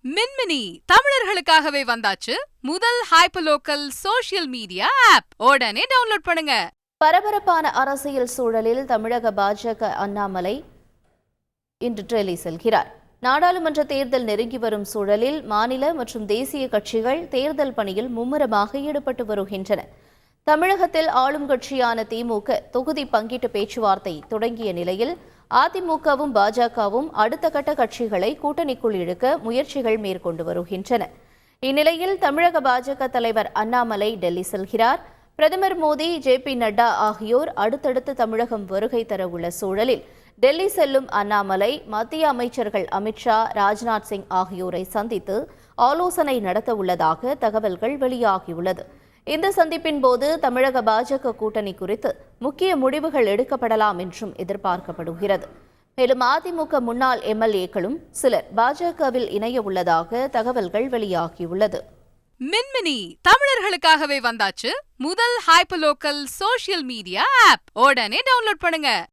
மின்மினி தமிழர்களுக்காகவே வந்தாச்சு முதல் hyperlocal social media app. உடனே டவுன்லோட் பண்ணுங்க. பரபரப்பான அரசியல் சூழலில் தமிழக பாஜக அண்ணாமலை இன்று டெல்லி செல்கிறார். நாடாளுமன்ற தேர்தல் நெருங்கி வரும் சூழலில் மாநில மற்றும் தேசிய கட்சிகள் தேர்தல் பணியில் மும்முரமாக ஈடுபட்டு வருகின்றன. தமிழகத்தில் ஆளும் கட்சியான திமுக தொகுதி பங்கீட்டு பேச்சுவார்த்தை தொடங்கிய நிலையில் அதிமுகவும் பாஜகவும் அடுத்த கட்ட கட்சிகளை கூட்டணிக்குள் இழுக்க முயற்சிகள் மேற்கொண்டு வருகின்றன. இந்நிலையில் தமிழக பாஜக தலைவர் அண்ணாமலை டெல்லி செல்கிறார். பிரதமர் மோடி, ஜே.பி. நட்டா ஆகியோர் அடுத்தடுத்து தமிழகம் வருகை தர உள்ள சூழலில் டெல்லி செல்லும் அண்ணாமலை மத்திய அமைச்சர்கள் அமித்ஷா, ராஜ்நாத் சிங் ஆகியோரை சந்தித்து ஆலோசனை நடத்த உள்ளதாக தகவல்கள் வெளியாகியுள்ளது. இந்த சந்திப்பின் போது தமிழக பாஜக கூட்டணி குறித்து முக்கிய முடிவுகள் எடுக்கப்படலாம் என்றும் எதிர்பார்க்கப்படுகிறது. மேலும் அதிமுக முன்னாள் எம்எல்ஏக்களும் சிலர் பாஜகவில் இணைய உள்ளதாக தகவல்கள் வெளியாகியுள்ளது. மின்மினி தமிழர்களுக்காகவே வந்தாச்சு முதல் ஹைப்பர்லோக்கல் சோஷியல் மீடியா ஆப். உடனே டவுன்லோட் பண்ணுங்க.